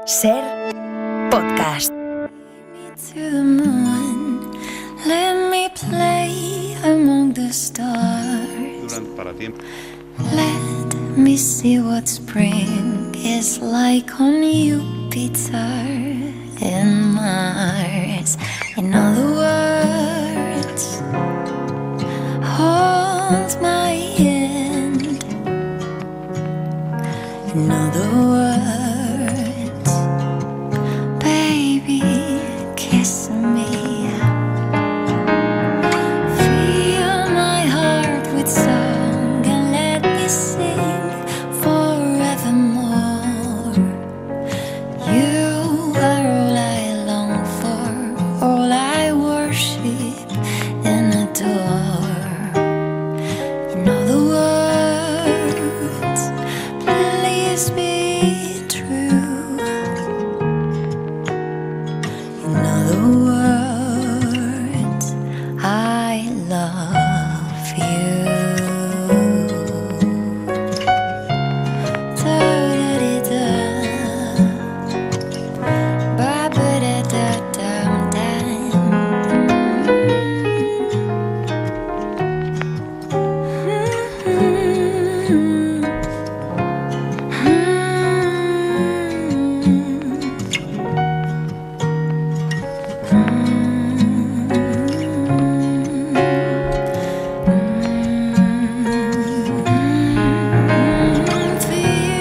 Ser podcast. Let me play among the stars. Let me see what spring is like on Jupiter and Mars. In other words, hold my hand. In other words, baby, kiss me. Fill my heart with song and let me sing forevermore. You are all I long for, all I worship and adore. In other words, please be true. In other words, I love you. Da-da-dee-da.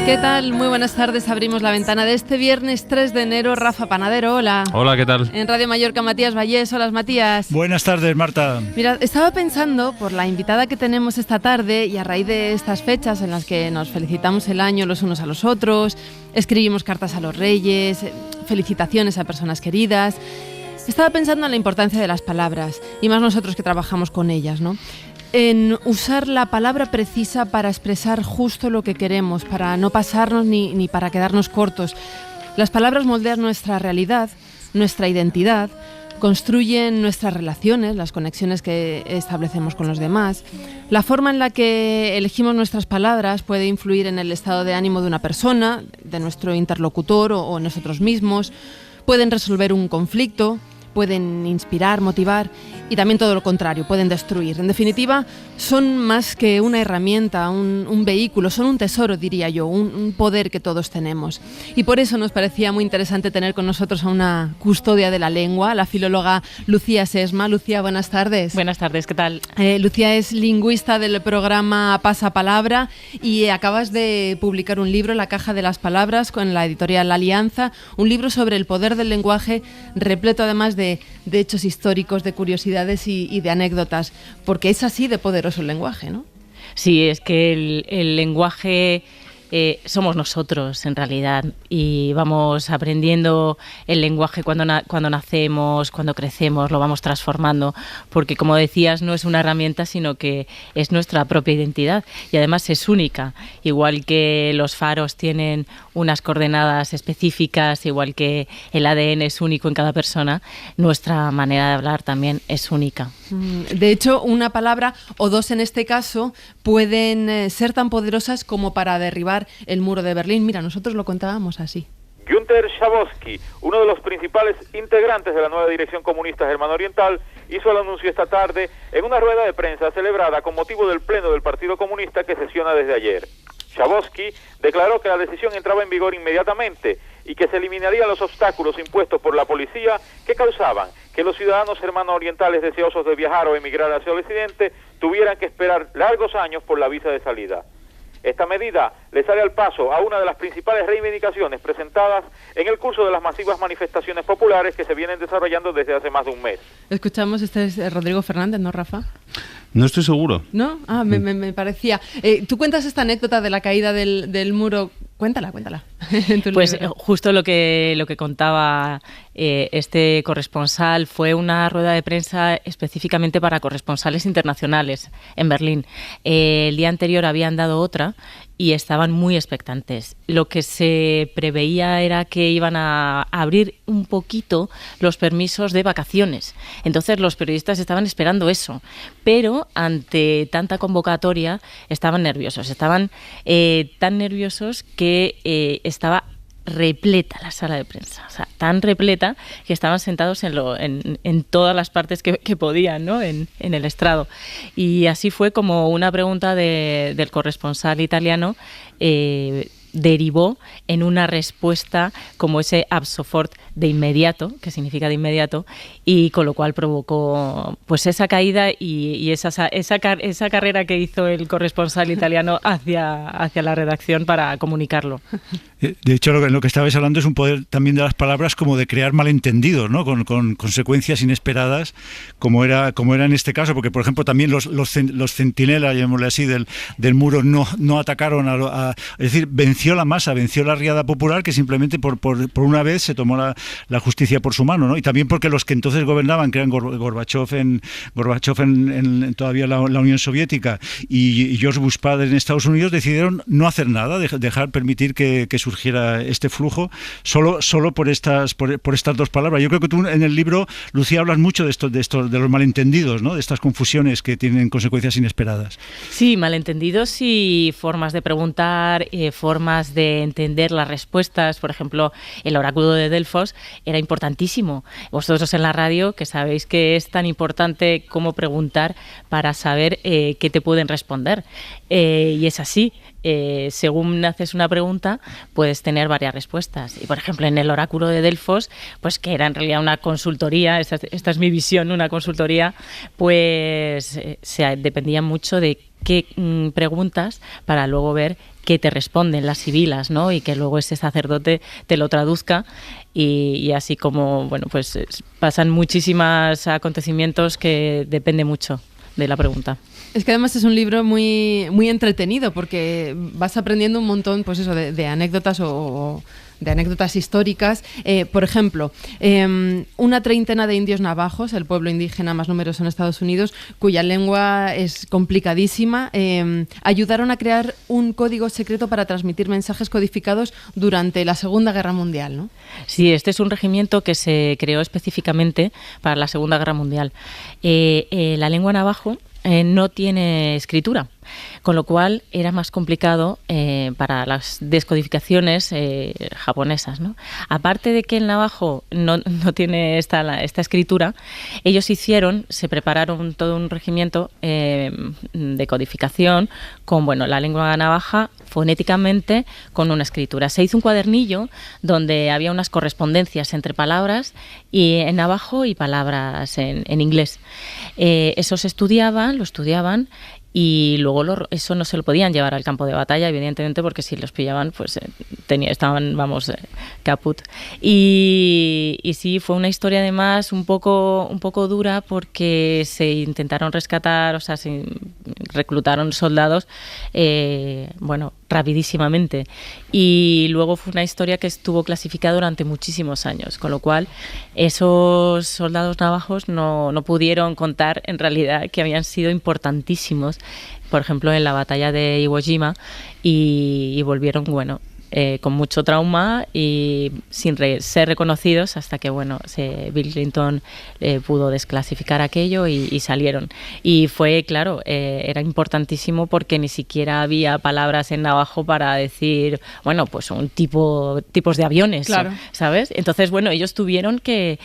¿Qué tal? Muy buenas tardes. Abrimos la ventana de este viernes 3 de enero. Rafa Panadero, hola. Hola, ¿qué tal? En Radio Mallorca, Matías Vallés. Hola, Matías. Buenas tardes, Marta. Mira, estaba pensando por la invitada que tenemos esta tarde y a raíz de estas fechas en las que nos felicitamos el año los unos a los otros, escribimos cartas a los reyes, felicitaciones a personas queridas. Estaba pensando en la importancia de las palabras y más nosotros que trabajamos con ellas, ¿no? En usar la palabra precisa para expresar justo lo que queremos, para no pasarnos ni para quedarnos cortos. Las palabras moldean nuestra realidad, nuestra identidad, construyen nuestras relaciones, las conexiones que establecemos con los demás. La forma en la que elegimos nuestras palabras puede influir en el estado de ánimo de una persona, de nuestro interlocutor o nosotros mismos. Pueden resolver un conflicto, pueden inspirar, motivar y también todo lo contrario, pueden destruir. En definitiva, son más que una herramienta, un vehículo, son un tesoro, diría yo, un poder que todos tenemos. Y por eso nos parecía muy interesante tener con nosotros a una custodia de la lengua, la filóloga Lucía Sesma. Lucía, buenas tardes. Buenas tardes, ¿qué tal? Lucía es lingüista del programa Pasapalabra y acabas de publicar un libro, La caja de las palabras, con la editorial Alianza, un libro sobre el poder del lenguaje, repleto además de hechos históricos, de curiosidades y de anécdotas, porque es así de poderoso el lenguaje, ¿no? Sí, es que el lenguaje somos nosotros en realidad y vamos aprendiendo el lenguaje cuando nacemos, cuando crecemos, lo vamos transformando, porque como decías no es una herramienta sino que es nuestra propia identidad y además es única, igual que los faros tienen unas coordenadas específicas, igual que el ADN es único en cada persona, nuestra manera de hablar también es única. De hecho, una palabra o dos en este caso pueden ser tan poderosas como para derribar el muro de Berlín. Mira, nosotros lo contábamos así. Günter Schabowski, uno de los principales integrantes de la nueva dirección comunista germano oriental, hizo el anuncio esta tarde en una rueda de prensa celebrada con motivo del pleno del Partido Comunista que sesiona desde ayer. Schabowski declaró que la decisión entraba en vigor inmediatamente y que se eliminarían los obstáculos impuestos por la policía que causaban que los ciudadanos germano orientales deseosos de viajar o emigrar hacia el occidente tuvieran que esperar largos años por la visa de salida. Esta medida le sale al paso a una de las principales reivindicaciones presentadas en el curso de las masivas manifestaciones populares que se vienen desarrollando desde hace más de un mes. Escuchamos, este es Rodrigo Fernández, ¿no, Rafa? No estoy seguro. ¿No? Ah, me parecía. Tú cuentas esta anécdota de la caída del muro. Cuéntala. Pues justo lo que contaba este corresponsal fue una rueda de prensa específicamente para corresponsales internacionales en Berlín. El día anterior habían dado otra y estaban muy expectantes. Lo que se preveía era que iban a abrir un poquito los permisos de vacaciones. Entonces los periodistas estaban esperando eso, pero ante tanta convocatoria estaban nerviosos. Estaban tan nerviosos que estaba repleta la sala de prensa, o sea, tan repleta que estaban sentados en todas las partes que podían, ¿no? En el estrado. Y así fue como una pregunta del corresponsal italiano derivó en una respuesta como ese absofort de inmediato, que significa de inmediato, y con lo cual provocó pues esa caída y esa carrera que hizo el corresponsal italiano hacia la redacción para comunicarlo. De hecho, lo que estabais hablando es un poder también de las palabras, como de crear malentendidos, ¿no? Con consecuencias inesperadas, como era en este caso, porque por ejemplo también los centinelas, llamémosle así, del muro no atacaron es decir, venció la masa, venció la riada popular, que simplemente por una vez se tomó la justicia por su mano, ¿no? Y también porque los que entonces gobernaban, que eran Gorbachev en todavía la Unión Soviética y George Bush padre en Estados Unidos, decidieron no hacer nada, permitir que surgiera este flujo solo por estas dos palabras. Yo creo que tú en el libro, Lucía, hablas mucho de los malentendidos, ¿no? De estas confusiones que tienen consecuencias inesperadas. Sí, malentendidos y formas de preguntar, formas de entender las respuestas. Por ejemplo, el oráculo de Delfos era importantísimo. Vosotros en la radio, que sabéis que es tan importante cómo preguntar para saber qué te pueden responder. Y es así. Según haces una pregunta, puedes tener varias respuestas. Y por ejemplo, en el oráculo de Delfos, pues que era en realidad una consultoría, esta es mi visión, una consultoría, pues dependía mucho de qué preguntas para luego ver qué te responden las sibilas, ¿no? Y que luego ese sacerdote te lo traduzca y así como, bueno, pues pasan muchísimos acontecimientos que depende mucho de la pregunta. Es que además es un libro muy, muy entretenido porque vas aprendiendo un montón, pues eso, de anécdotas o de anécdotas históricas. Por ejemplo, una treintena de indios navajos, el pueblo indígena más numeroso en Estados Unidos, cuya lengua es complicadísima, ayudaron a crear un código secreto para transmitir mensajes codificados durante la Segunda Guerra Mundial, ¿no? Sí, este es un regimiento que se creó específicamente para la Segunda Guerra Mundial. La lengua navajo no tiene escritura, con lo cual era más complicado para las descodificaciones japonesas, ¿no? Aparte de que el navajo no tiene esta escritura, ellos se prepararon todo un regimiento de codificación con la lengua navaja fonéticamente con una escritura. Se hizo un cuadernillo donde había unas correspondencias entre palabras en navajo y palabras en inglés. Eso lo estudiaban y luego eso no se lo podían llevar al campo de batalla, evidentemente, porque si los pillaban, pues estaban, caput. Y sí, fue una historia además un poco dura porque se intentaron rescatar, o sea, se reclutaron soldados, rapidísimamente. Y luego fue una historia que estuvo clasificada durante muchísimos años, con lo cual esos soldados navajos no pudieron contar en realidad que habían sido importantísimos, por ejemplo, en la batalla de Iwo Jima, y volvieron, con mucho trauma y sin ser reconocidos hasta que Bill Clinton pudo desclasificar aquello y salieron. Y fue, claro, era importantísimo porque ni siquiera había palabras en navajo para decir, pues un tipos de aviones, claro, ¿sabes? Entonces, ellos tuvieron que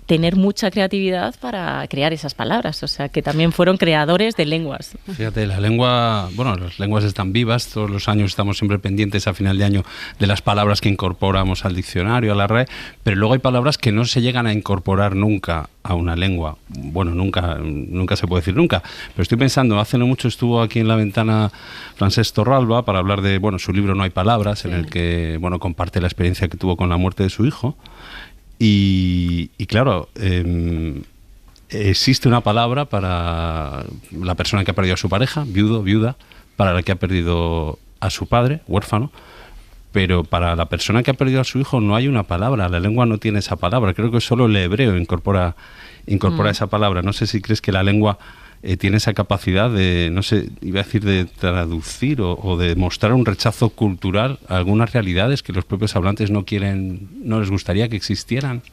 tener mucha creatividad para crear esas palabras, o sea, que también fueron creadores de lenguas. Fíjate, la lengua, las lenguas están vivas, todos los años estamos siempre pendientes a final de año de las palabras que incorporamos al diccionario, a la RAE, pero luego hay palabras que no se llegan a incorporar nunca a una lengua. Nunca se puede decir nunca, pero estoy pensando, hace no mucho estuvo aquí en La Ventana Francesc Torralba para hablar de, su libro No hay palabras, sí, en el que, comparte la experiencia que tuvo con la muerte de su hijo. Y claro, existe una palabra para la persona que ha perdido a su pareja, viuda, para la que ha perdido a su padre, huérfano, pero para la persona que ha perdido a su hijo no hay una palabra, la lengua no tiene esa palabra. Creo que solo el hebreo incorpora esa palabra. No sé si crees que la lengua tiene esa capacidad de, de traducir o de mostrar un rechazo cultural a algunas realidades que los propios hablantes no les gustaría que existieran.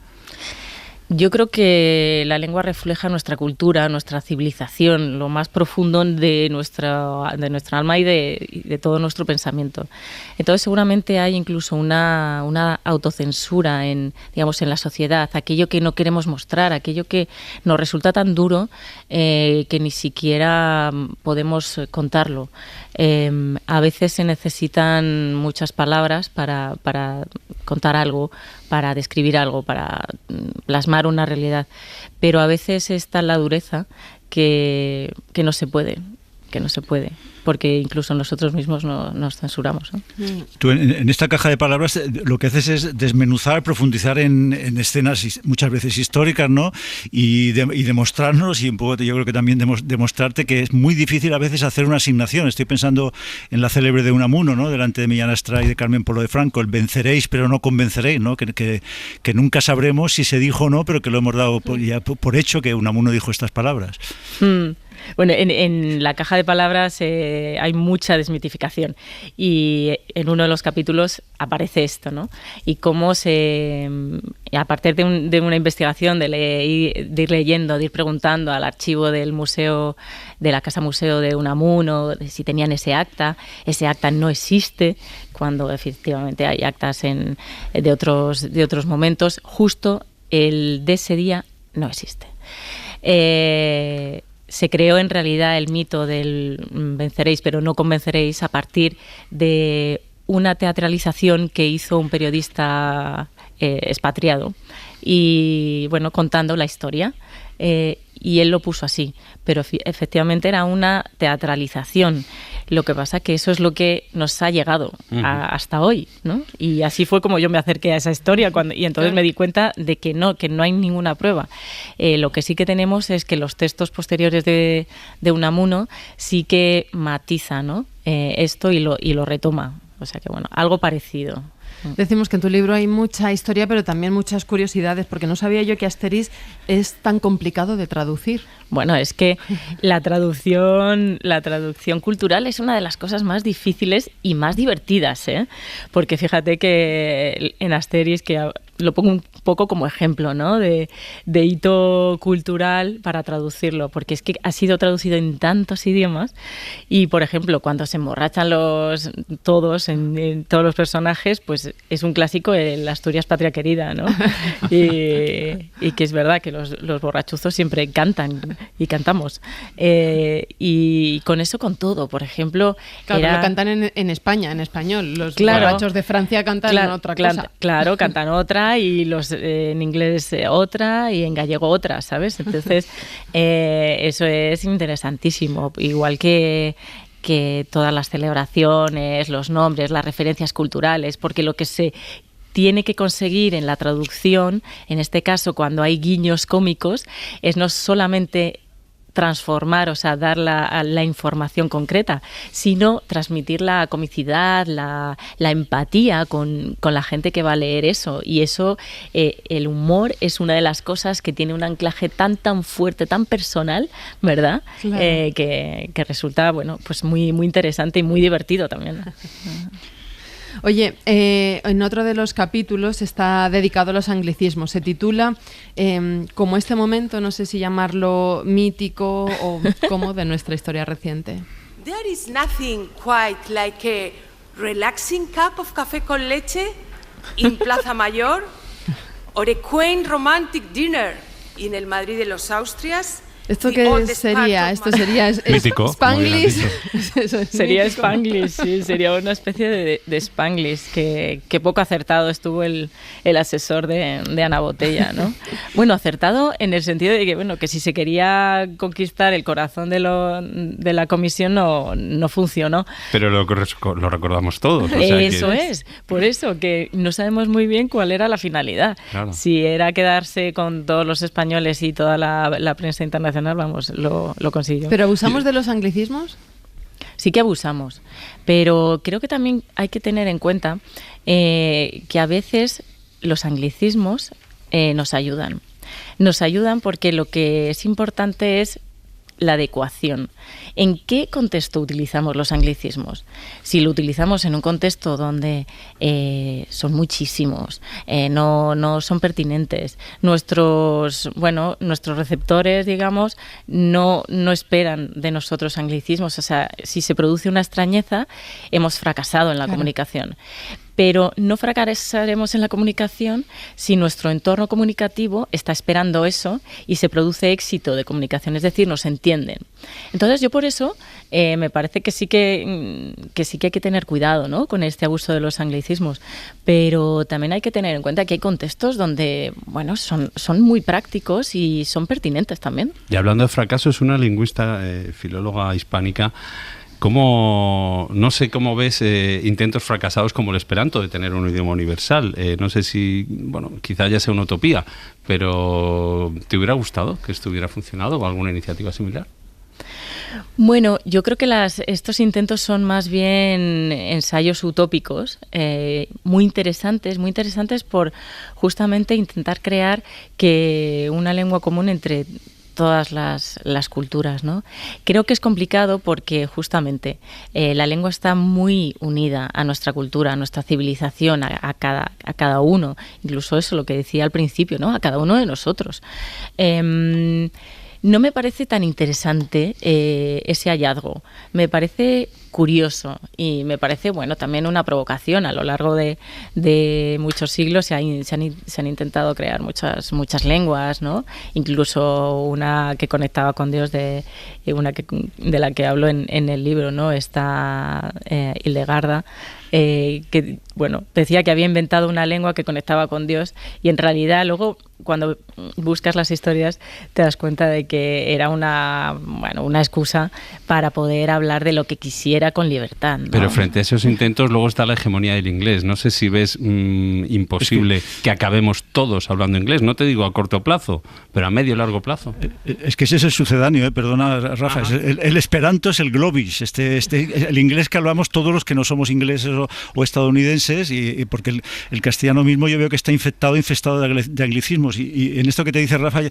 Yo creo que la lengua refleja nuestra cultura, nuestra civilización, lo más profundo de nuestra alma y de todo nuestro pensamiento. Entonces, seguramente hay incluso una autocensura en la sociedad, aquello que no queremos mostrar, aquello que nos resulta tan duro que ni siquiera podemos contarlo. A veces se necesitan muchas palabras para contar algo, para describir algo, para plasmar una realidad, pero a veces está la dureza que no se puede, porque incluso nosotros mismos nos censuramos, ¿no? Tú en esta caja de palabras lo que haces es desmenuzar, profundizar en escenas muchas veces históricas, ¿no? Y demostrarnos, y un poco yo creo que también demostrarte que es muy difícil a veces hacer una asignación. Estoy pensando en la célebre de Unamuno, ¿no? Delante de Millán Astray y de Carmen Polo de Franco, el venceréis pero no convenceréis, ¿no? Que nunca sabremos si se dijo o no, pero que lo hemos dado ya por hecho que Unamuno dijo estas palabras. Bueno, en la caja de palabras hay mucha desmitificación y en uno de los capítulos aparece esto, ¿no? Y cómo a partir de una investigación, de ir leyendo, de ir preguntando al archivo del museo, de la Casa Museo de Unamuno, de si tenían ese acta no existe, cuando efectivamente hay actas de otros momentos, justo el de ese día no existe. Se creó en realidad el mito del venceréis pero no convenceréis a partir de una teatralización que hizo un periodista expatriado y bueno, contando la historia, y él lo puso así, pero efectivamente era una teatralización. Lo que pasa que eso es lo que nos ha llegado hasta hoy, ¿no? Y así fue como yo me acerqué a esa historia y entonces me di cuenta de que no hay ninguna prueba. Lo que sí que tenemos es que los textos posteriores de Unamuno sí que matizan, ¿no? Esto y lo retoma. O sea que bueno, algo parecido. Decimos que en tu libro hay mucha historia, pero también muchas curiosidades, porque no sabía yo que Asterix es tan complicado de traducir. Bueno, es que la traducción cultural es una de las cosas más difíciles y más divertidas, ¿eh? Porque fíjate que en Asterix, que lo pongo un poco como ejemplo, ¿no? de hito cultural para traducirlo, porque es que ha sido traducido en tantos idiomas y, por ejemplo, cuando se emborrachan todos los personajes, pues es un clásico el Asturias Patria Querida, ¿no? Y que es verdad que los borrachuzos siempre cantan y cantamos. Y con eso, con todo, por ejemplo... Claro, lo cantan en España, en español. Los borrachos de Francia cantan otra cosa. Claro, cantan otra, y los en inglés otra, y en gallego otra, ¿sabes? Entonces, eso es interesantísimo. Igual que todas las celebraciones, los nombres, las referencias culturales, porque lo que se tiene que conseguir en la traducción, en este caso cuando hay guiños cómicos, es no solamente transformar, o sea, dar la información concreta, sino transmitir la comicidad, la empatía con la gente que va a leer eso. Y eso, el humor es una de las cosas que tiene un anclaje tan fuerte, tan personal, ¿verdad? Claro. Que resulta, bueno, pues muy, muy interesante y muy divertido también. Oye, en otro de los capítulos está dedicado a los anglicismos. Se titula como este momento, no sé si llamarlo mítico o como de nuestra historia reciente. There is nothing quite like a relaxing cup of café con leche in Plaza Mayor or a quaint romantic dinner in el Madrid de los Austrias. ¿Esto qué sería? ¿Esto sería mítico, Spanglish? Sería Spanglish, sí, sería una especie de Spanglish que poco acertado estuvo el asesor de Ana Botella, ¿no? Bueno, acertado en el sentido de que, bueno, que si se quería conquistar el corazón de la comisión no funcionó. Pero lo recordamos todos. O sea, eso es, por eso, que no sabemos muy bien cuál era la finalidad. Claro. Si era quedarse con todos los españoles y toda la prensa internacional, vamos, lo consiguió. ¿Pero abusamos de los anglicismos? Sí que abusamos, pero creo que también hay que tener en cuenta que a veces los anglicismos nos ayudan. Nos ayudan porque lo que es importante es la adecuación. ¿En qué contexto utilizamos los anglicismos? Si lo utilizamos en un contexto donde son muchísimos, no son pertinentes, nuestros receptores, digamos, no esperan de nosotros anglicismos. O sea, si se produce una extrañeza, hemos fracasado en la comunicación. Pero no fracasaremos en la comunicación si nuestro entorno comunicativo está esperando eso y se produce éxito de comunicación, es decir, nos entienden. Entonces, yo por eso me parece que sí que hay que tener cuidado, ¿no?, con este abuso de los anglicismos, pero también hay que tener en cuenta que hay contextos donde, bueno, son muy prácticos y son pertinentes también. Y hablando de fracaso, es una lingüista, filóloga hispánica. No sé cómo ves intentos fracasados como el esperanto de tener un idioma universal. No sé si, quizá ya sea una utopía, pero ¿te hubiera gustado que esto hubiera funcionado o alguna iniciativa similar? Bueno, yo creo que estos intentos son más bien ensayos utópicos, muy interesantes por justamente intentar crear que una lengua común entre todas las culturas, ¿no? Creo que es complicado porque justamente la lengua está muy unida a nuestra cultura, a nuestra civilización, a cada uno. Incluso eso, lo que decía al principio, ¿no?, a cada uno de nosotros. No me parece tan interesante ese hallazgo. Me parece curioso y me parece, también una provocación. A lo largo de muchos siglos se han intentado crear muchas lenguas, ¿no? Incluso una que conectaba con Dios, de la que hablo en el libro, ¿no? Esta Hildegarda, que decía que había inventado una lengua que conectaba con Dios, y en realidad luego, cuando buscas las historias, te das cuenta de que era una excusa para poder hablar de lo que quisiera con libertad, ¿no? Pero frente a esos intentos luego está la hegemonía del inglés. No sé si ves imposible que acabemos todos hablando inglés. No te digo a corto plazo, pero a medio y largo plazo. Es que ese es el sucedáneo, perdona, Rafa. El esperanto es el globis, el inglés que hablamos todos los que no somos ingleses o estadounidenses, y porque el castellano mismo yo veo que está infestado de anglicismos. Y en esto que te dice Rafa,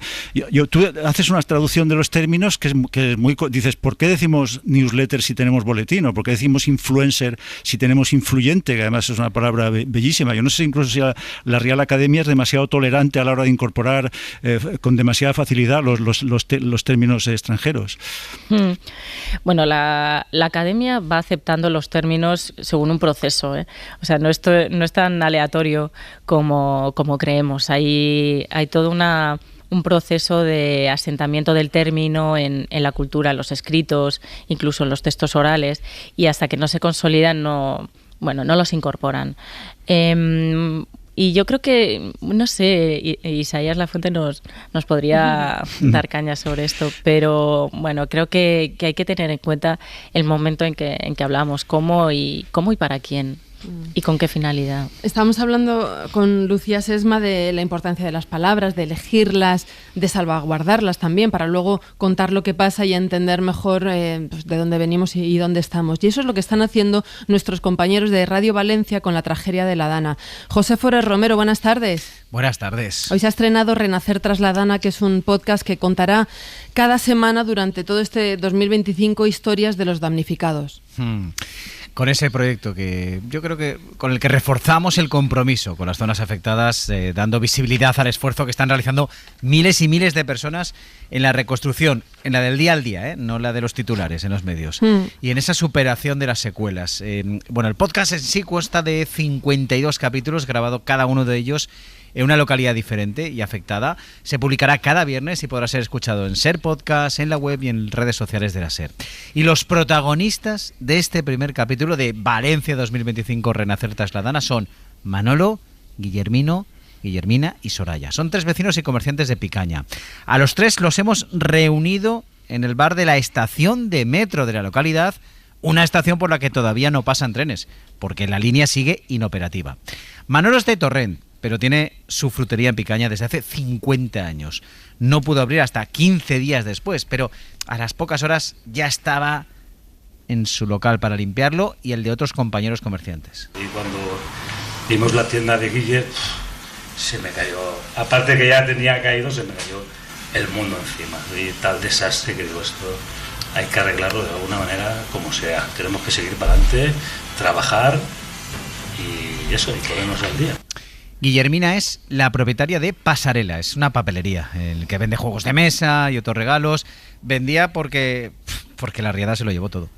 tú haces una traducción de los términos que es muy... Dices, ¿por qué decimos newsletter si tenemos boletín? ¿O por qué decimos influencer si tenemos influyente? Que además es una palabra bellísima. Yo no sé incluso si la Real Academia es demasiado tolerante a la hora de incorporar con demasiada facilidad los términos extranjeros. Bueno, la Academia va aceptando los términos según un proceso, ¿eh? O sea, no es tan aleatorio como creemos. Hay todo un proceso de asentamiento del término en la cultura, en los escritos, incluso en los textos orales, y hasta que no se consolidan no los incorporan. Y yo creo que, no sé, Isaías Lafuente nos podría dar caña sobre esto, pero creo que hay que tener en cuenta el momento en que hablamos, cómo y para quién. ¿Y con qué finalidad? Estamos hablando con Lucía Sesma de la importancia de las palabras, de elegirlas, de salvaguardarlas también, para luego contar lo que pasa y entender mejor de dónde venimos y dónde estamos. Y eso es lo que están haciendo nuestros compañeros de Radio Valencia con la tragedia de la Dana. José Forés Romero, buenas tardes. Buenas tardes. Hoy se ha estrenado Renacer tras la Dana, que es un podcast que contará cada semana durante todo este 2025 historias de los damnificados. Con ese proyecto que yo creo que con el que reforzamos el compromiso con las zonas afectadas, dando visibilidad al esfuerzo que están realizando miles y miles de personas en la reconstrucción, en la del día al día, no la de los titulares en los medios, y en esa superación de las secuelas. El podcast en sí consta de 52 capítulos, grabado cada uno de ellos en una localidad diferente y afectada. Se publicará cada viernes y podrá ser escuchado en SER Podcast, en la web y en redes sociales de la SER. Y los protagonistas de este primer capítulo de Valencia 2025 Renacer tras la Dana son Manolo, Guillermina y Soraya. Son 3 vecinos y comerciantes de Picaña. A los 3 los hemos reunido en el bar de la estación de metro de la localidad, una estación por la que todavía no pasan trenes, porque la línea sigue inoperativa. Manolo es de Torrent, pero tiene su frutería en Picaña desde hace 50 años. No pudo abrir hasta 15 días después, pero a las pocas horas ya estaba en su local para limpiarlo y el de otros compañeros comerciantes. Y cuando vimos la tienda de Guille, se me cayó. Aparte que ya tenía caído, se me cayó el mundo encima. Y tal desastre que digo, esto hay que arreglarlo de alguna manera como sea. Tenemos que seguir para adelante, trabajar y eso, y ponernos al día. Guillermina es la propietaria de Pasarela, es una papelería, el que vende juegos de mesa y otros regalos. Vendía porque la riada se lo llevó todo.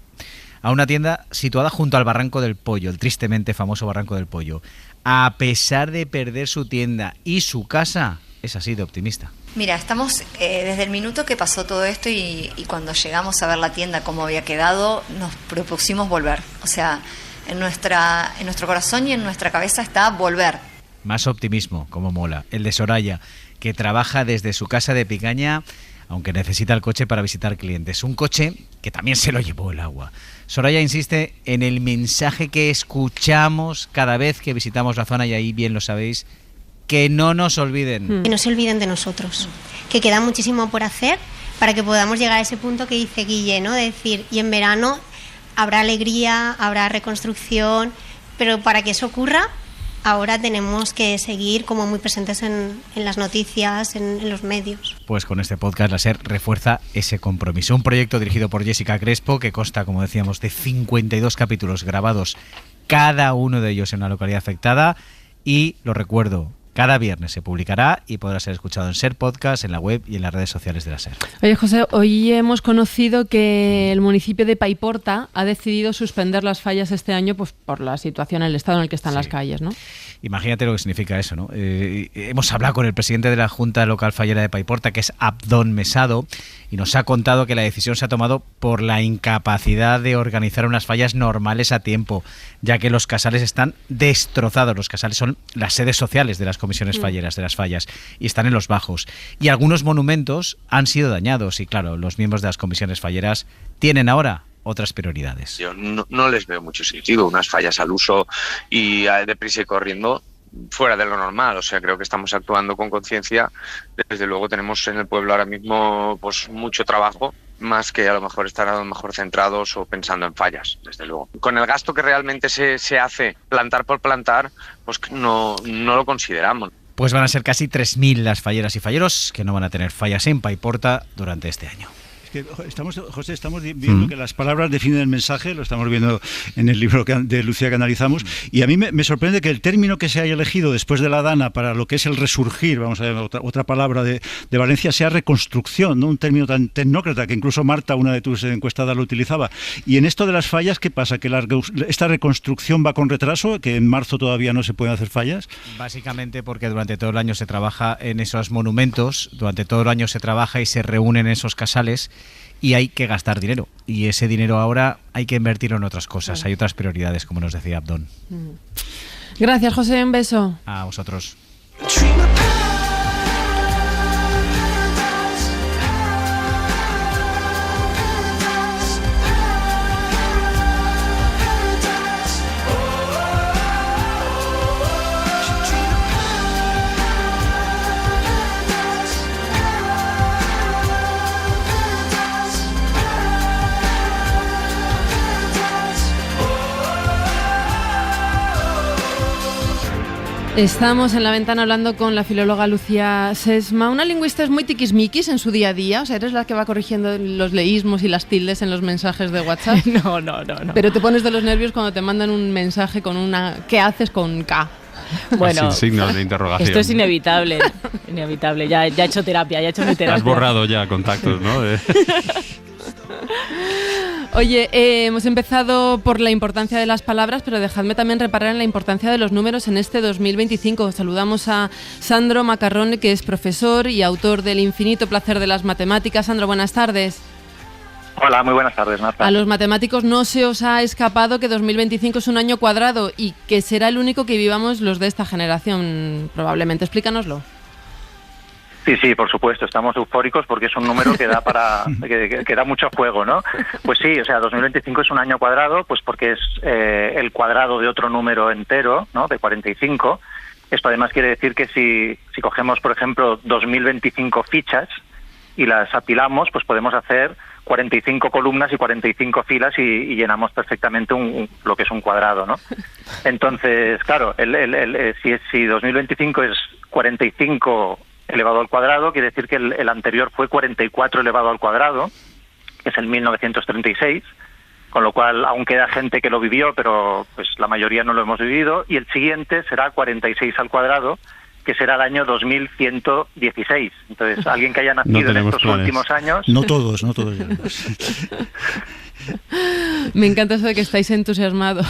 A una tienda situada junto al Barranco del Pollo, el tristemente famoso Barranco del Pollo. A pesar de perder su tienda y su casa, es así de optimista. Mira, estamos desde el minuto que pasó todo esto y cuando llegamos a ver la tienda cómo había quedado, nos propusimos volver. O sea, en nuestro corazón y en nuestra cabeza está volver. Más optimismo, como mola. El de Soraya, que trabaja desde su casa de Picaña, aunque necesita el coche para visitar clientes. Un coche que también se lo llevó el agua. Soraya insiste en el mensaje que escuchamos cada vez que visitamos la zona, y ahí bien lo sabéis, que no nos olviden. Que no se olviden de nosotros, que queda muchísimo por hacer para que podamos llegar a ese punto que dice Guille, ¿no? De decir, y en verano habrá alegría, habrá reconstrucción, pero para que eso ocurra, ahora tenemos que seguir como muy presentes en las noticias, en los medios. Pues con este podcast la SER refuerza ese compromiso. Un proyecto dirigido por Jessica Crespo que consta, como decíamos, de 52 capítulos grabados, cada uno de ellos en una localidad afectada. Y lo recuerdo, cada viernes se publicará y podrá ser escuchado en SER Podcast, en la web y en las redes sociales de la SER. Oye, José, hoy hemos conocido que el municipio de Paiporta ha decidido suspender las fallas este año, pues por la situación, el estado en el que están las calles, ¿no? Imagínate lo que significa eso, ¿no? Hemos hablado con el presidente de la Junta Local Fallera de Paiporta, que es Abdón Mesado, y nos ha contado que la decisión se ha tomado por la incapacidad de organizar unas fallas normales a tiempo, ya que los casales están destrozados. Los casales son las sedes sociales de las comisiones falleras, de las fallas, y están en los bajos. Y algunos monumentos han sido dañados, y claro, los miembros de las comisiones falleras tienen ahora otras prioridades. Yo no les veo mucho sentido, unas fallas al uso y deprisa y corriendo fuera de lo normal. O sea, creo que estamos actuando con conciencia. Desde luego tenemos en el pueblo ahora mismo pues mucho trabajo, más que a lo mejor estar centrados o pensando en fallas, desde luego. Con el gasto que realmente se hace plantar por plantar, pues no lo consideramos. Pues van a ser casi 3.000 las falleras y falleros que no van a tener fallas en Paiporta durante este año. José, estamos viendo que las palabras definen el mensaje, lo estamos viendo en el libro de Lucía que analizamos, y a mí me sorprende que el término que se haya elegido después de la Dana para lo que es el resurgir, vamos a ver otra palabra de Valencia, sea reconstrucción, ¿no? Un término tan tecnócrata que incluso Marta, una de tus encuestadas, lo utilizaba. Y en esto de las fallas, ¿qué pasa? ¿Que esta reconstrucción va con retraso? ¿Que en marzo todavía no se pueden hacer fallas? Básicamente porque durante todo el año se trabaja en esos monumentos, durante todo el año se trabaja y se reúnen en esos casales, y hay que gastar dinero. Y ese dinero ahora hay que invertirlo en otras cosas. Claro. Hay otras prioridades, como nos decía Abdón. Gracias, José. Un beso. A vosotros. Estamos en La Ventana hablando con la filóloga Lucía Sesma. Una lingüista es muy tiquismiquis en su día a día. O sea, eres la que va corrigiendo los leísmos y las tildes en los mensajes de WhatsApp. No. Pero te pones de los nervios cuando te mandan un mensaje con una... ¿Qué haces con K? Sin Bueno, signos de interrogación. Esto es inevitable. Ya he hecho terapia, ya he hecho mi terapia. Has borrado ya contactos, ¿no? Oye, hemos empezado por la importancia de las palabras, pero dejadme también reparar en la importancia de los números en este 2025. Saludamos a Sandro Macarrone, que es profesor y autor del Infinito placer de las matemáticas. Sandro, buenas tardes. Hola, muy buenas tardes, Marta. A los matemáticos no se os ha escapado que 2025 es un año cuadrado y que será el único que vivamos los de esta generación, probablemente. Explícanos. Sí, por supuesto, estamos eufóricos porque es un número que da que da mucho juego, ¿no? Pues sí, o sea, 2025 es un año cuadrado, pues porque es el cuadrado de otro número entero, ¿no? De 45. Esto además quiere decir que si cogemos, por ejemplo, 2025 fichas y las apilamos, pues podemos hacer 45 columnas y 45 filas y llenamos perfectamente lo que es un cuadrado, ¿no? Entonces, claro, si 2025 es 45 elevado al cuadrado, quiere decir que el anterior fue 44 elevado al cuadrado, que es el 1936, con lo cual aún queda gente que lo vivió, pero pues la mayoría no lo hemos vivido, y el siguiente será 46 al cuadrado, que será el año 2116. Entonces, alguien que haya nacido en estos últimos años... No todos. Me encanta eso de que estáis entusiasmados.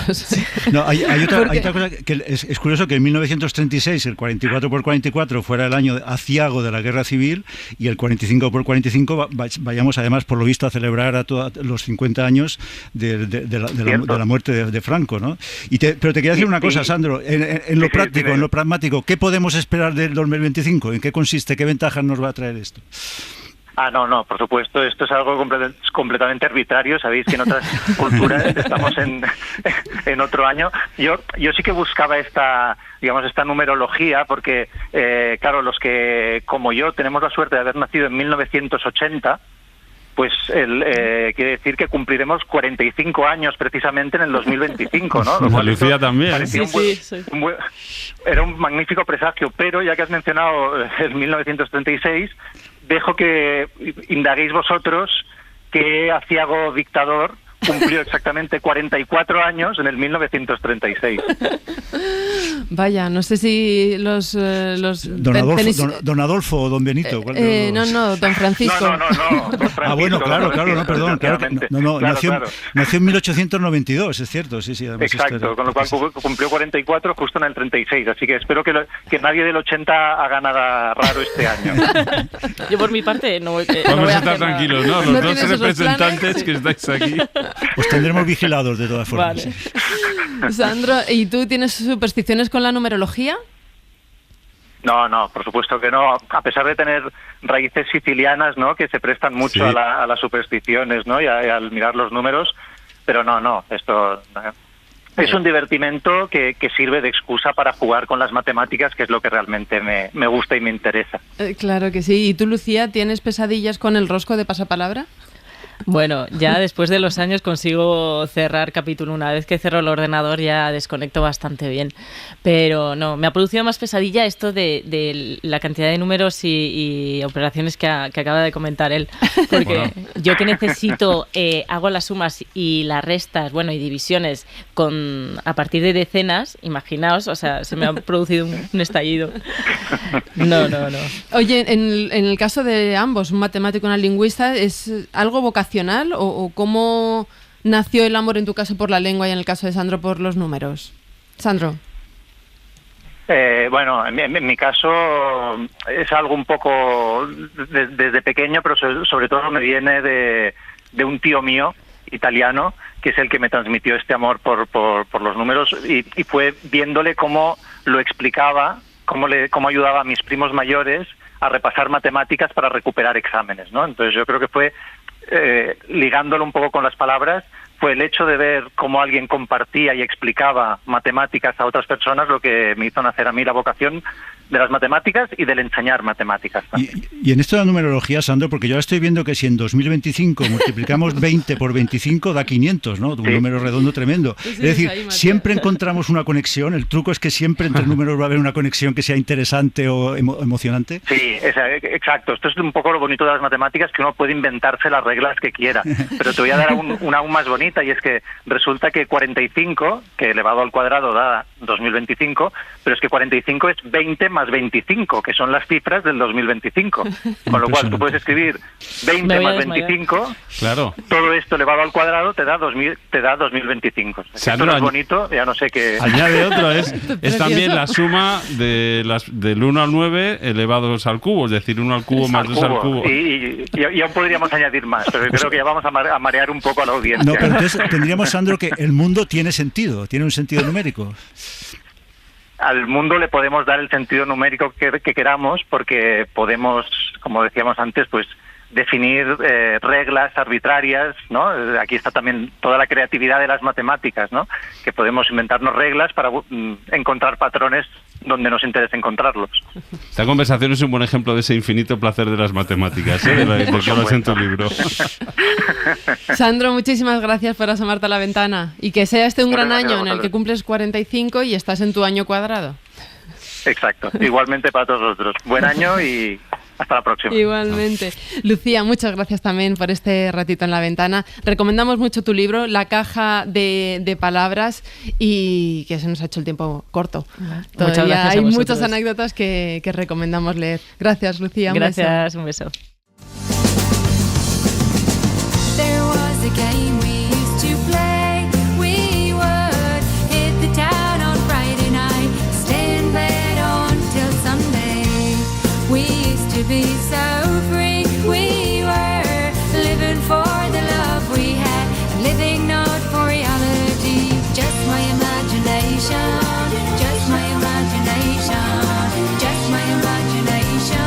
No, hay otra cosa que es curioso, que en 1936 el 44 por 44 fuera el año aciago de la Guerra Civil, y el 45 por 45 vayamos además, por lo visto, a celebrar a los 50 años de la muerte de Franco, ¿no? Pero te quería decir una cosa, Sandro, en lo práctico, en lo pragmático, ¿qué podemos esperar del 2025? ¿En qué consiste? ¿Qué ventajas nos va a traer esto? No, por supuesto, esto es algo completamente arbitrario. Sabéis que en otras culturas estamos en otro año. Yo sí que buscaba esta numerología, porque, claro, los que, como yo, tenemos la suerte de haber nacido en 1980, pues quiere decir que cumpliremos 45 años precisamente en el 2025, ¿no? Lucía también. Era un magnífico presagio, pero ya que has mencionado el 1936, dejo que indaguéis vosotros qué aciago dictador cumplió exactamente 44 años en el 1936. Vaya, no sé si los Don Adolfo o Don Benito. No, Don Francisco. No, Don Francisco, bueno, claro, perdón. Nació en 1892, es cierto, sí. Exacto, con lo cual cumplió 44 justo en el 36, así que espero que nadie del 80 haga nada raro este año. Yo por mi parte no voy Vamos a estar tranquilos, ¿no? Los dos representantes que estáis aquí. Os tendremos vigilados de todas formas. Vale. Sandro, ¿y tú tienes supersticiones con la numerología? No, por supuesto que no. A pesar de tener raíces sicilianas, ¿no?, que se prestan mucho a las supersticiones, ¿no?, y al mirar los números, pero no, esto es un divertimento que sirve de excusa para jugar con las matemáticas, que es lo que realmente me gusta y me interesa. Claro que sí. ¿Y tú, Lucía, tienes pesadillas con el rosco de pasapalabra? Bueno, ya después de los años consigo cerrar capítulo. Una vez que cerro el ordenador ya desconecto bastante bien. Pero no, me ha producido más pesadilla esto de la cantidad de números y operaciones que acaba de comentar él. Porque yo que necesito, hago las sumas y las restas, y divisiones a partir de decenas, imaginaos, o sea, se me ha producido un estallido. No. Oye, en el caso de ambos, un matemático y una lingüista, ¿es algo vocacional o cómo nació el amor en tu caso por la lengua y en el caso de Sandro por los números? Sandro. En mi caso es algo un poco desde pequeño, pero sobre todo me viene de un tío mío italiano, que es el que me transmitió este amor por los números, y fue viéndole cómo lo explicaba, cómo ayudaba a mis primos mayores a repasar matemáticas para recuperar exámenes, ¿no? Entonces yo creo que fue, ligándolo un poco con las palabras, fue el hecho de ver cómo alguien compartía y explicaba matemáticas a otras personas lo que me hizo nacer a mí la vocación de las matemáticas y del enseñar matemáticas también. Y en esto de la numerología, Sandro, porque yo ahora estoy viendo que si en 2025 multiplicamos 20 por 25 da 500, ¿no? Un número redondo tremendo. Es decir, siempre encontramos una conexión. El truco es que siempre entre números va a haber una conexión que sea interesante o emocionante. Sí, exacto. Esto es un poco lo bonito de las matemáticas, que uno puede inventarse las reglas que quiera. Pero te voy a dar una aún más bonita, y es que resulta que 45, que elevado al cuadrado da 2025, pero es que 45 es 20 más 25, que son las cifras del 2025. Con lo cual tú puedes escribir 20 más 25, claro. Todo esto elevado al cuadrado te da 2025. Esto no es bonito, ya no sé qué... Añade otro, es también la suma del 1 al 9 elevados al cubo, es decir, 1 al cubo más 2 al cubo. Y aún podríamos añadir más, pero creo que ya vamos a marear un poco a la audiencia. No, pero entonces tendríamos, Sandro, que el mundo tiene sentido, tiene un sentido numérico. Al mundo le podemos dar el sentido numérico que queramos, porque podemos, como decíamos antes, pues definir reglas arbitrarias, ¿no? Aquí está también toda la creatividad de las matemáticas, ¿no? Que podemos inventarnos reglas para encontrar patrones donde nos interesa encontrarlos. Esta conversación es un buen ejemplo de ese infinito placer de las matemáticas, de que hablas en tu libro. Sandro, muchísimas gracias por asomarte a la ventana, y que sea este un gran año en el que cumples 45 y estás en tu año cuadrado. Exacto. Igualmente para todos vosotros. Buen año y hasta la próxima. Igualmente. Lucía, muchas gracias también por este ratito en la ventana. Recomendamos mucho tu libro, La caja de palabras, y que se nos ha hecho el tiempo corto. Muchas gracias. Hay muchas anécdotas que recomendamos leer. Gracias, Lucía. Gracias, un beso. There was a game we used to play. We would hit the town on Friday night, stay in bed until Sunday. We used to be so free. We were living for the love we had, living not for reality. Just my imagination, just my imagination, just my imagination.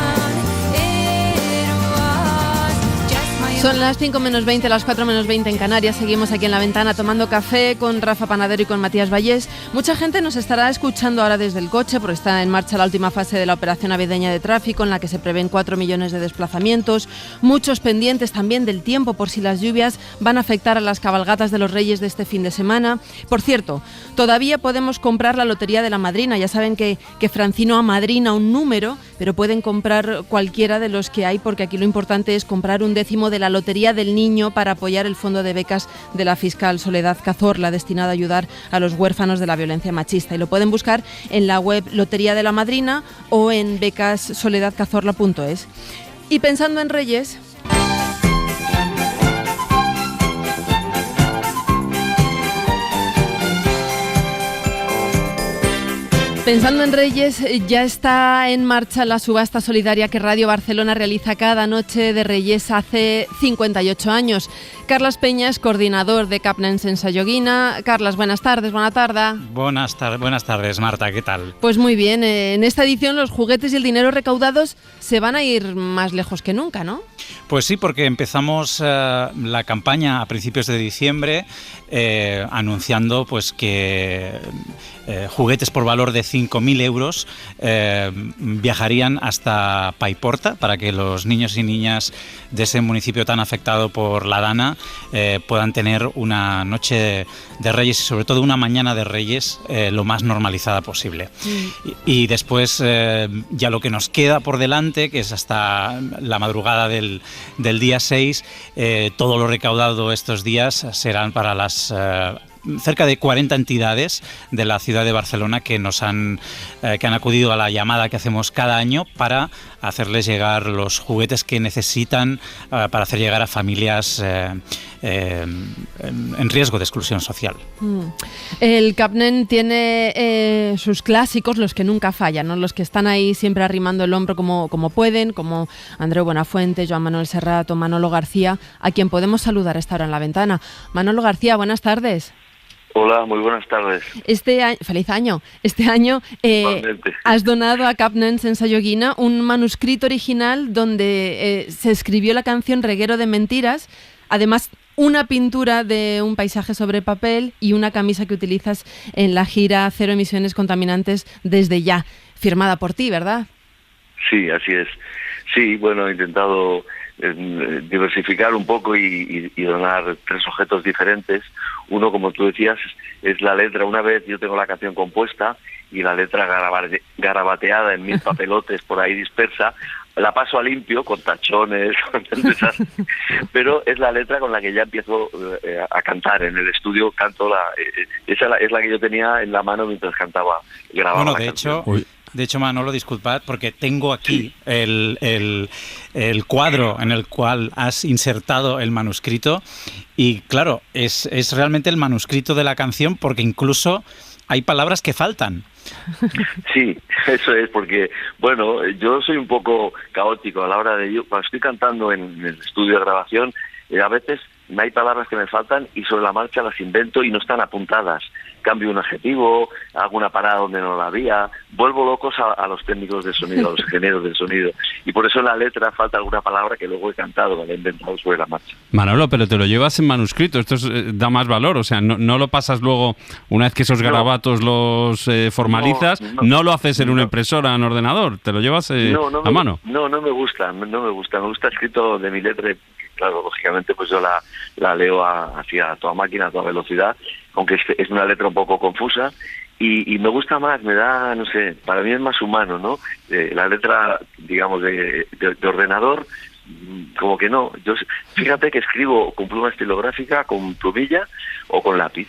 It was just my Son las 5 menos 20, las 4 menos 20 en Canarias. Seguimos aquí en la ventana tomando café con Rafa Panadero y con Matías Vallés. Mucha gente nos estará escuchando ahora desde el coche porque está en marcha la última fase de la operación navideña de tráfico, en la que se prevén 4 millones de desplazamientos. Muchos pendientes también del tiempo por si las lluvias van a afectar a las cabalgatas de los Reyes de este fin de semana. Por cierto, todavía podemos comprar la Lotería de la Madrina. Ya saben que Francino amadrina un número, pero pueden comprar cualquiera de los que hay, porque aquí lo importante es comprar un décimo de la Lotería del Niño para apoyar el fondo de becas de la fiscal Soledad Cazorla, destinado a ayudar a los huérfanos de la violencia machista. Y lo pueden buscar en la web Lotería de la Madrina o en becassoledadcazorla.es. Y pensando en Reyes... Pensando en Reyes, ya está en marcha la subasta solidaria que Radio Barcelona realiza cada noche de Reyes hace 58 años. Carlas Peña es coordinador de Capnens en Sayoguina. Carlas, buenas tardes, buena tarde. Buenas tardes, Marta, ¿qué tal? Pues muy bien, en esta edición los juguetes y el dinero recaudados se van a ir más lejos que nunca, ¿no? Pues sí, porque empezamos la campaña a principios de diciembre anunciando pues que juguetes por valor de 5.000 euros viajarían hasta Paiporta para que los niños y niñas de ese municipio tan afectado por la Dana puedan tener una noche de Reyes y sobre todo una mañana de Reyes lo más normalizada posible. Y después ya lo que nos queda por delante, que es hasta la madrugada del día 6, todo lo recaudado estos días serán para las cerca de 40 entidades de la ciudad de Barcelona que han acudido a la llamada que hacemos cada año para hacerles llegar los juguetes que necesitan para hacer llegar a familias en riesgo de exclusión social. El Capnen tiene sus clásicos, los que nunca fallan, ¿no? Los que están ahí siempre arrimando el hombro como pueden, como Andreu Buenafuente, Joan Manuel Serrat o Manolo García, a quien podemos saludar a esta hora en la ventana. Manolo García, buenas tardes. Hola, muy buenas tardes. Feliz año. Este año has donado a Capnens en Sayoguina un manuscrito original donde se escribió la canción Reguero de Mentiras, además una pintura de un paisaje sobre papel y una camisa que utilizas en la gira Cero Emisiones Contaminantes desde ya, firmada por ti, ¿verdad? Sí, así es. Sí, bueno, he intentado diversificar un poco y donar 3 objetos diferentes. Uno, como tú decías, es la letra. Una vez yo tengo la canción compuesta y la letra garabateada en 1000 papelotes por ahí dispersa, la paso a limpio con tachones, pero es la letra con la que ya empiezo a cantar. En el estudio canto esa es la que yo tenía en la mano mientras cantaba, grababa. Bueno, de hecho, Manolo, disculpad, porque tengo aquí el cuadro en el cual has insertado el manuscrito y, claro, es realmente el manuscrito de la canción porque incluso hay palabras que faltan. Sí, eso es, porque, bueno, yo soy un poco caótico a la hora de... Cuando estoy cantando en el estudio de grabación, a veces hay palabras que me faltan y sobre la marcha las invento y no están apuntadas. Cambio un adjetivo, hago una parada donde no la había, vuelvo locos a los técnicos de sonido, a los ingenieros del sonido. Y por eso en la letra falta alguna palabra que luego he cantado, que he inventado sobre la marcha. Manolo, pero te lo llevas en manuscrito, esto da más valor, o sea, no lo pasas luego, una vez que esos garabatos los formalizas, no lo haces en una impresora, en ordenador, te lo llevas a mano. No me gusta, me gusta escrito de mi letra. Claro, lógicamente pues yo la leo así a toda máquina, a toda velocidad, aunque es una letra un poco confusa, y me gusta más, me da, no sé, para mí es más humano, ¿no? La letra, digamos, de ordenador, como que no. Yo, fíjate que escribo con pluma estilográfica, con plumilla o con lápiz.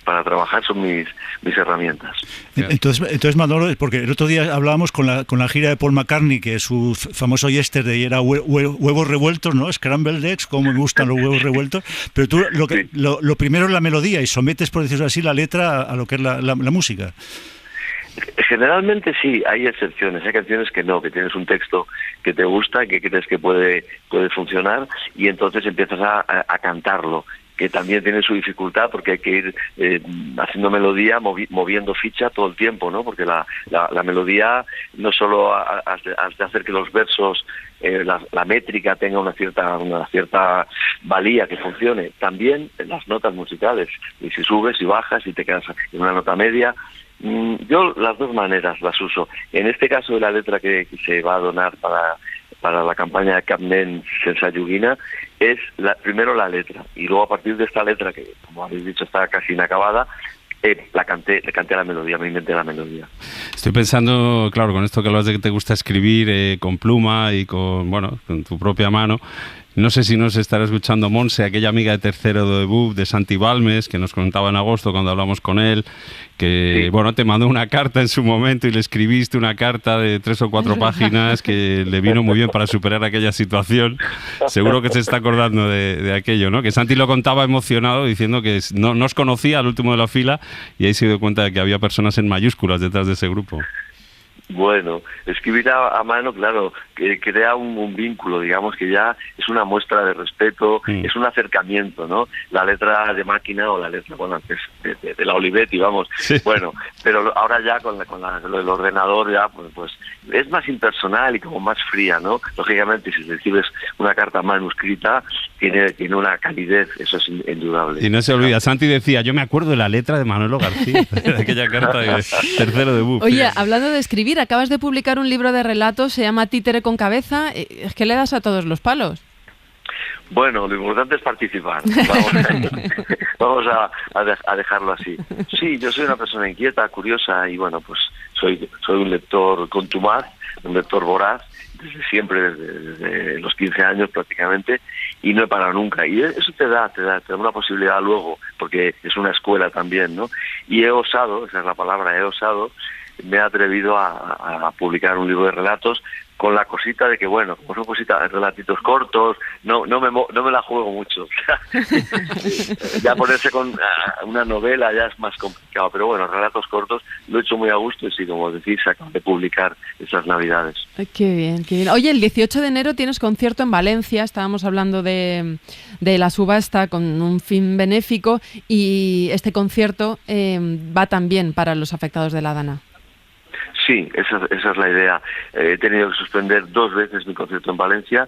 Para trabajar son mis herramientas. Entonces Manolo, porque el otro día hablábamos con la gira de Paul McCartney, que su famoso yesterday era huevos revueltos, ¿no? Scrambled eggs, como me gustan los huevos revueltos. Pero tú lo primero es la melodía y sometes, por decirlo así, la letra a lo que es la música. Generalmente sí, hay excepciones, hay canciones que no, que tienes un texto que te gusta, que crees que puede funcionar y entonces empiezas a cantarlo, que también tiene su dificultad porque hay que ir haciendo melodía, moviendo ficha todo el tiempo, ¿no? Porque la melodía no solo has de hacer que los versos, la métrica tenga una cierta valía que funcione, también en las notas musicales, y si subes y bajas y te quedas en una nota media. Yo las dos maneras las uso. En este caso de la letra que se va a donar para la campaña de Capmen Sense Joguina es primero la letra y luego a partir de esta letra que, como habéis dicho, está casi inacabada, le canté la melodía, me inventé la melodía. Estoy pensando, claro, con esto que hablas de que te gusta escribir con pluma y con tu propia mano. No sé si nos estará escuchando Monse, aquella amiga de tercero de BUP de Santi Balmes, que nos contaba en agosto cuando hablamos con él, que sí. Bueno, te mandó una carta en su momento y le escribiste una carta de 3 o 4 páginas que le vino muy bien para superar aquella situación. Seguro que se está acordando de aquello, ¿no? Que Santi lo contaba emocionado diciendo que no os conocía al último de la fila y ahí se dio cuenta de que había personas en mayúsculas detrás de ese grupo. Bueno, escribir a mano, claro, que crea un vínculo, digamos que ya es una muestra de respeto, es un acercamiento, ¿no? La letra de máquina o la letra, bueno, antes de la Olivetti, vamos, sí. Bueno, pero ahora ya con lo del ordenador ya, pues es más impersonal y como más fría, ¿no? Lógicamente, si recibes una carta manuscrita, tiene una calidez, eso es indudable. Y no se olvida, Santi decía, yo me acuerdo de la letra de Manolo García, de aquella carta de tercero de BUP. Oye, hablando de escribir, acabas de publicar un libro de relatos, se llama Títere con cabeza, es que le das a todos los palos. Bueno, lo importante es participar. Vamos a dejarlo así. Sí, yo soy una persona inquieta, curiosa y bueno, pues soy un lector contumaz, un lector voraz, desde siempre, desde los 15 años prácticamente, y no he parado nunca. Y eso te da una posibilidad luego, porque es una escuela también, ¿no? Y he osado, esa es la palabra, me he atrevido a publicar un libro de relatos con la cosita de que, bueno, como son cositas, relatitos cortos, no me la juego mucho. Ya ponerse con una novela ya es más complicado, pero bueno, relatos cortos lo he hecho muy a gusto y sí, como decís, acabo de publicar esas Navidades. Qué bien, qué bien. Oye, el 18 de enero tienes concierto en Valencia, estábamos hablando de la subasta con un fin benéfico y este concierto va también para los afectados de la Dana. Sí, esa es la idea. He tenido que suspender 2 veces mi concierto en Valencia,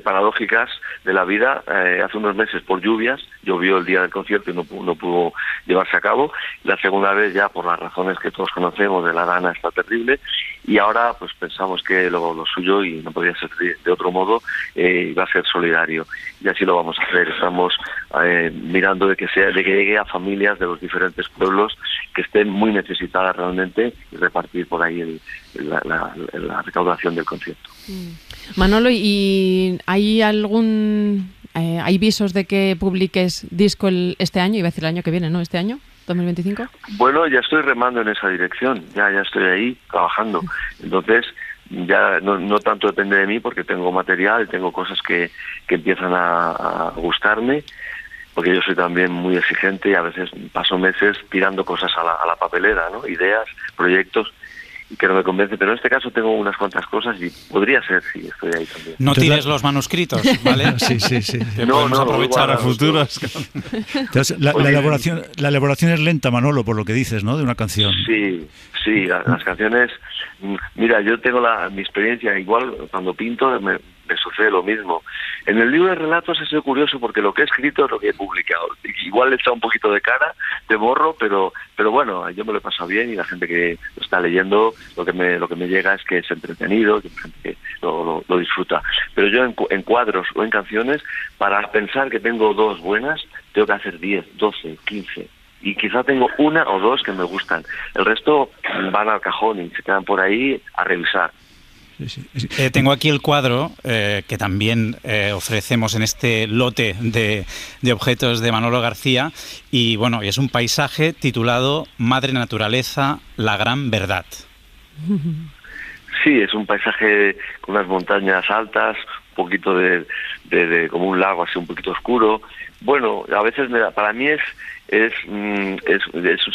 paradójicas de la vida. Hace unos meses por lluvias, llovió el día del concierto y no pudo llevarse a cabo. La segunda vez ya por las razones que todos conocemos de la Dana está terrible y ahora pues pensamos que lo suyo, y no podía ser de otro modo, va a ser solidario y así lo vamos a hacer. Estamos mirando de que llegue a familias de los diferentes pueblos que estén muy necesitadas realmente y repartir por ahí la recaudación del concierto. Manolo, ¿y hay hay visos de que publiques disco este año? Iba a decir el año que viene, ¿no? ¿Este año? ¿2025? Bueno, ya estoy remando en esa dirección, ya estoy ahí trabajando. Entonces, ya no tanto depende de mí porque tengo material, tengo cosas que empiezan a gustarme, porque yo soy también muy exigente y a veces paso meses tirando cosas a la papelera, ¿no? Ideas, proyectos que no me convence, pero en este caso tengo unas cuantas cosas y podría ser, sí, estoy ahí también. No tires los manuscritos, ¿vale? Sí. Que podemos aprovechar a futuros. Entonces, la elaboración es lenta, Manolo, por lo que dices, ¿no? De una canción. Sí, las canciones. Mira, yo tengo mi experiencia, igual cuando pinto me sucede lo mismo. En el libro de relatos ha sido curioso porque lo que he escrito es lo que he publicado. Igual le he echado un poquito de cara, de morro, pero bueno, yo me lo he pasado bien y la gente que lo está leyendo, lo que me llega es que es entretenido, que la gente lo disfruta. Pero yo en cuadros o en canciones, para pensar que tengo 2 buenas, tengo que hacer 10, 12, 15. y quizá tengo una o dos que me gustan. El resto van al cajón y se quedan por ahí a revisar. Tengo aquí el cuadro que también ofrecemos en este lote de objetos de Manolo García, y bueno, es un paisaje titulado Madre Naturaleza, la gran verdad. Sí, es un paisaje con unas montañas altas, un poquito de como un lago así un poquito oscuro. Bueno, a veces para mí es un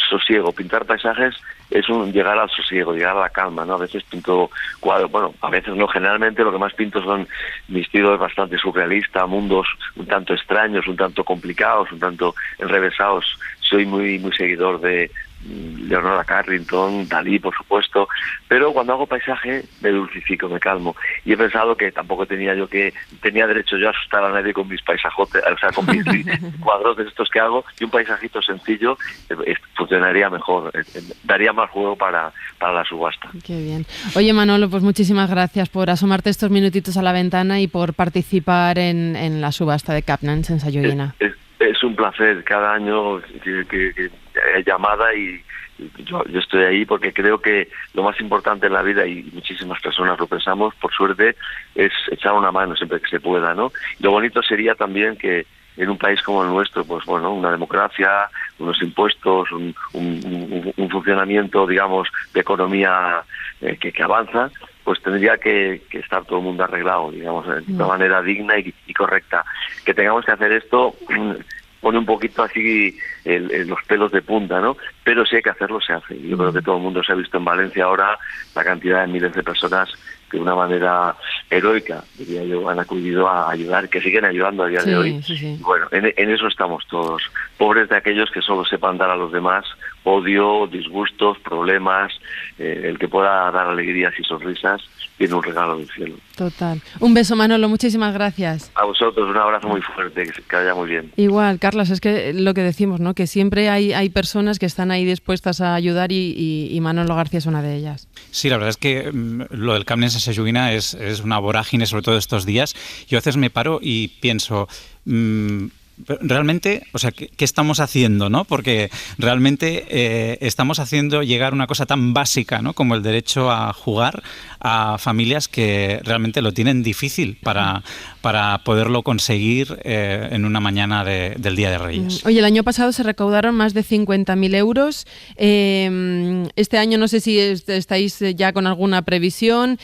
sosiego. Pintar paisajes es llegar al sosiego, llegar a la calma, ¿no? A veces pinto cuadros, bueno, a veces no, generalmente lo que más pinto son mis estilos bastante surrealistas, mundos un tanto extraños, un tanto complicados, un tanto enrevesados. Soy muy seguidor de Leonora Carrington, Dalí, por supuesto, pero cuando hago paisaje me dulcifico, me calmo, y he pensado que tampoco tenía derecho yo a asustar a nadie con mis paisajotes, o sea, con mis cuadros de estos que hago, y un paisajito sencillo funcionaría mejor, daría más juego para la subasta. Qué bien. Oye, Manolo, pues muchísimas gracias por asomarte estos minutitos a la ventana y por participar en la subasta de Capnans en Sayoguina. Es un placer cada año que hay llamada y yo estoy ahí porque creo que lo más importante en la vida, y muchísimas personas lo pensamos, por suerte, es echar una mano siempre que se pueda, ¿no? Lo bonito sería también que en un país como el nuestro, pues bueno, una democracia, unos impuestos, un funcionamiento, digamos, de economía que avanza, pues tendría que estar todo el mundo arreglado, digamos, de una manera digna y correcta. Que tengamos que hacer esto pone un poquito así los pelos de punta, ¿no? Pero si hay que hacerlo, se hace. Yo creo que todo el mundo se ha visto en Valencia ahora la cantidad de miles de personas que de una manera heroica, diría yo, han acudido a ayudar, que siguen ayudando a día de hoy. Sí. Y bueno, en eso estamos todos. Pobres de aquellos que solo sepan dar a los demás odio, disgustos, problemas. El que pueda dar alegrías y sonrisas tiene un regalo del cielo. Total. Un beso, Manolo, muchísimas gracias. A vosotros, un abrazo muy fuerte, que vaya muy bien. Igual, Carlos, es que lo que decimos, ¿no? Que siempre hay personas que están ahí dispuestas a ayudar y Manolo García es una de ellas. Sí, la verdad es que lo del Capnans en Sayoguina es una vorágine, sobre todo estos días. Yo a veces me paro y pienso... realmente, o sea, ¿qué estamos haciendo, no? Porque realmente estamos haciendo llegar una cosa tan básica, ¿no? Como el derecho a jugar a familias que realmente lo tienen difícil para poderlo conseguir en una mañana del Día de Reyes. Oye, el año pasado se recaudaron más de 50.000 euros. Este año no sé si estáis ya con alguna previsión.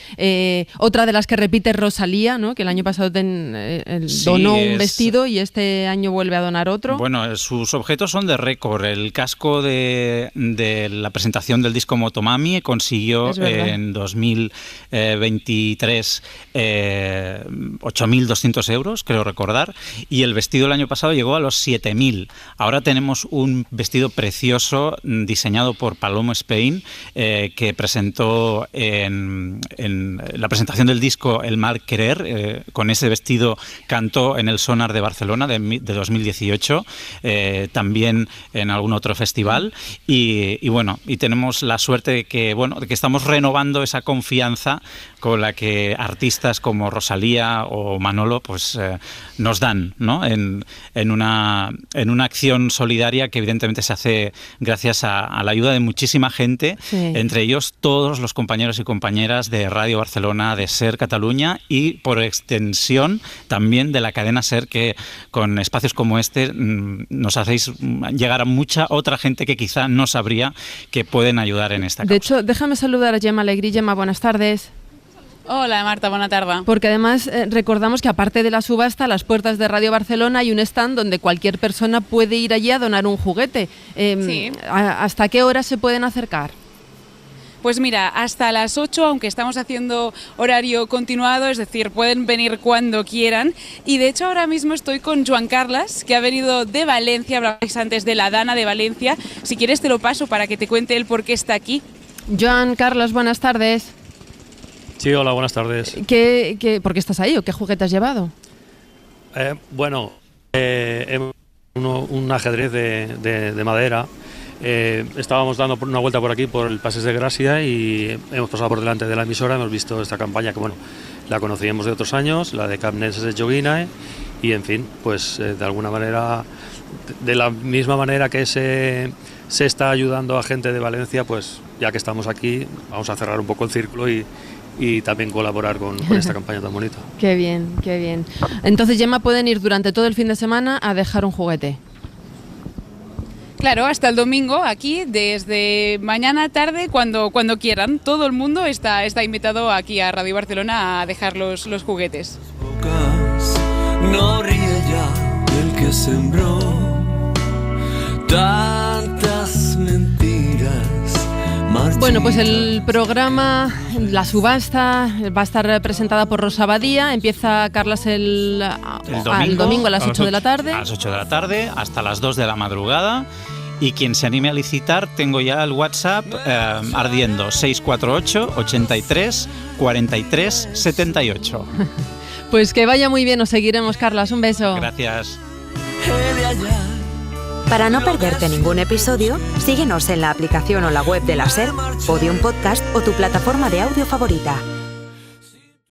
Otra de las que repite es Rosalía, ¿no? Que el año pasado donó un vestido y este año vuelve a donar otro. Bueno, sus objetos son de récord. El casco de la presentación del disco Motomami consiguió en 2023 8.200 euros, creo recordar, y el vestido el año pasado llegó a los 7.000. Ahora tenemos un vestido precioso diseñado por Palomo Spain que presentó en la presentación del disco El Mar Querer. Con ese vestido cantó en el Sonar de Barcelona de 2018, también en algún otro festival, y bueno, y tenemos la suerte de que estamos renovando esa confianza con la que artistas como Rosalía o Manolo pues nos dan, ¿no? en una acción solidaria que evidentemente se hace gracias a la ayuda de muchísima gente, entre ellos todos los compañeros y compañeras de Radio Barcelona, de SER Cataluña y por extensión también de la cadena SER, que con espacios como este nos hacéis llegar a mucha otra gente que quizá no sabría que pueden ayudar en esta causa. De hecho, déjame saludar a Gemma Alegrí. Gemma, buenas tardes. Hola Marta, buena tarde. Porque además recordamos que aparte de la subasta, a las puertas de Radio Barcelona hay un stand donde cualquier persona puede ir allí a donar un juguete. Sí. ¿Hasta qué hora se pueden acercar? Pues mira, hasta las 8, aunque estamos haciendo horario continuado, es decir, pueden venir cuando quieran. Y de hecho ahora mismo estoy con Joan Carles, que ha venido de Valencia, hablabais antes de la Dana de Valencia. Si quieres te lo paso para que te cuente él por qué está aquí. Joan Carles, buenas tardes. Sí, hola, buenas tardes. ¿Por qué estás ahí o qué juguete has llevado? Un ajedrez de madera. Estábamos dando una vuelta por aquí, por el Passeig de Gracia, y hemos pasado por delante de la emisora, hemos visto esta campaña que, bueno, la conocíamos de otros años, la de Capnans de Sayoguina, y en fin, pues de alguna manera de la misma manera que se está ayudando a gente de Valencia, pues ya que estamos aquí, vamos a cerrar un poco el círculo y también colaborar con esta campaña tan bonita. Qué bien, qué bien. Entonces, Gemma, pueden ir durante todo el fin de semana a dejar un juguete. Claro, hasta el domingo, aquí, desde mañana tarde, cuando quieran. Todo el mundo está invitado aquí a Radio Barcelona a dejar los juguetes. No ríe ya el que sembró tantas mentiras. Bueno, pues el programa, la subasta, va a estar presentada por Rosa Badía. Empieza, Carlas, el domingo a las 8 de la tarde. A las 8 de la tarde hasta las 2 de la madrugada. Y quien se anime a licitar, tengo ya el WhatsApp ardiendo, 648 83 43 78. Pues que vaya muy bien, os seguiremos, Carlas. Un beso. Gracias. Para no perderte ningún episodio, síguenos en la aplicación o la web de la SER, Podium Podcast o tu plataforma de audio favorita.